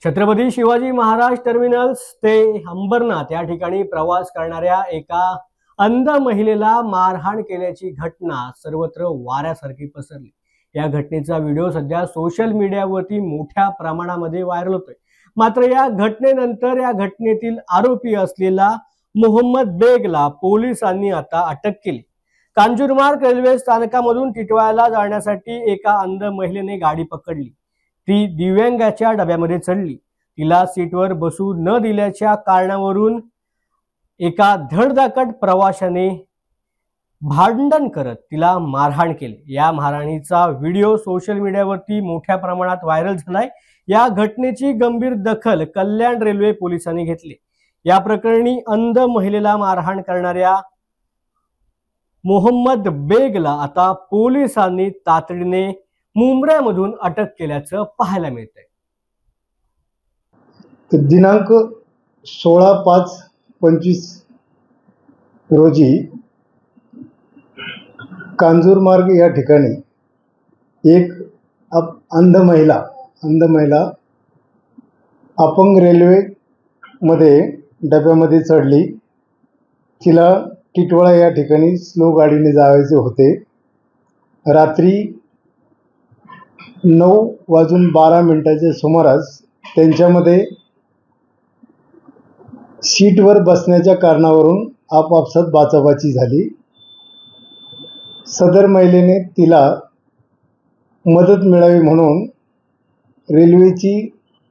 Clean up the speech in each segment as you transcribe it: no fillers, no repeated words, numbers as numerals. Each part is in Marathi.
छत्रपती शिवाजी महाराज टर्मिनल्स ते अंबरनाथ या ठिकाणी प्रवास करणाऱ्या एका अंध महिलेला मारहाण केल्याची घटना सर्वत्र वाऱ्यासारखी पसरली। या घटनेचा व्हिडिओ सध्या सोशल मीडियावरती मोठ्या प्रमाणामध्ये व्हायरल होतोय। मात्र या घटनेनंतर या घटनेतील आरोपी असलेला मोहम्मद बेगला पोलिसांनी आता अटक केली। कांजूरमार्ग रेल्वे स्थानकामधून टिटवाळ्याला जाण्यासाठी एका अंध महिलेने गाडी पकडली। ती दिव्यांगाच्या डब्यामध्ये चढली। तिला सीटवर बसू न दिल्याच्या कारणावरून एका धडधाकट प्रवाशाने भांडण करत तिला मारहाण केली। या मारहाणीचा व्हिडिओ सोशल मीडियावरती मोठ्या प्रमाणात व्हायरल झालाय। या घटनेची गंभीर दखल कल्याण रेल्वे पोलिसांनी घेतली। या प्रकरणी अंध महिलेला मारहाण करणाऱ्या मोहम्मद बेगला आता पोलिसांनी तातडीने मुंब्र्यामधून अटक केल्याचं पाहायला मिळतंय। दिनांक 16/5/25 रोजी कांजूरमार्ग या ठिकाणी एक अंध महिला अपंग रेल्वे मध्ये डब्यामध्ये चढली। तिला टिटवाळा या ठिकाणी स्लो गाडीने जायचे होते। रात्री 9:12 सुमारास त्यांच्यामध्ये सीटवर बसण्याच्या कारणावरून आपापसात बाचाबाची झाली। सदर महिलेने तिला मदत मिळावी म्हणून रेल्वेची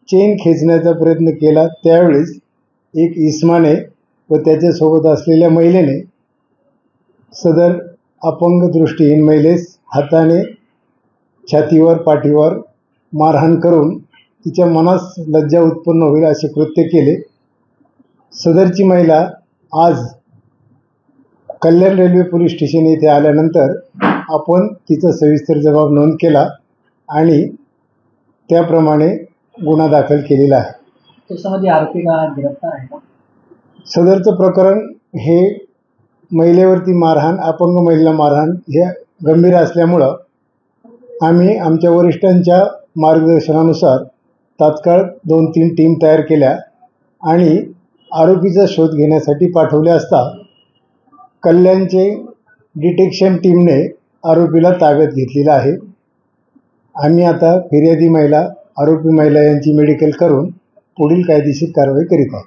चेन खेचण्याचा प्रयत्न केला। त्यावेळेस एक इसमाने व त्याच्यासोबत असलेल्या महिलेने सदर अपंग दृष्टीहीन महिलेस हाताने छातीवर पाठीवर मारहाण करून तिच्या मनास लज्जा उत्पन्न होईल असे कृत्य केले। सदरची महिला आज कल्याण रेल्वे पोलीस स्टेशन येथे आल्यानंतर आपण तिचा सविस्तर जबाब नोंद केला आणि त्याप्रमाणे गुन्हा दाखल केलेला आहे। त्याच्यामध्ये आरोपीला गिरफ्तार आहे का? सदरचं प्रकरण हे महिलेवरती मारहाण, अपंग महिलेला मारहाण हे गंभीर असल्यामुळं आम्ही आमच्या वरिष्ठांच्या मार्गदर्शनानुसार तात्काळ 2-3 टीम तयार केल्या आणि आरोपीचा शोध घेण्यासाठी पाठवले असता कल्याणचे डिटेक्शन टीमने आरोपीला ताब्यात घेतलेला आहे। आम्ही आता फिर्यादी महिला, आरोपी महिला यांची मेडिकल करून पुढील कायदेशीर कारवाई करीत आहोत।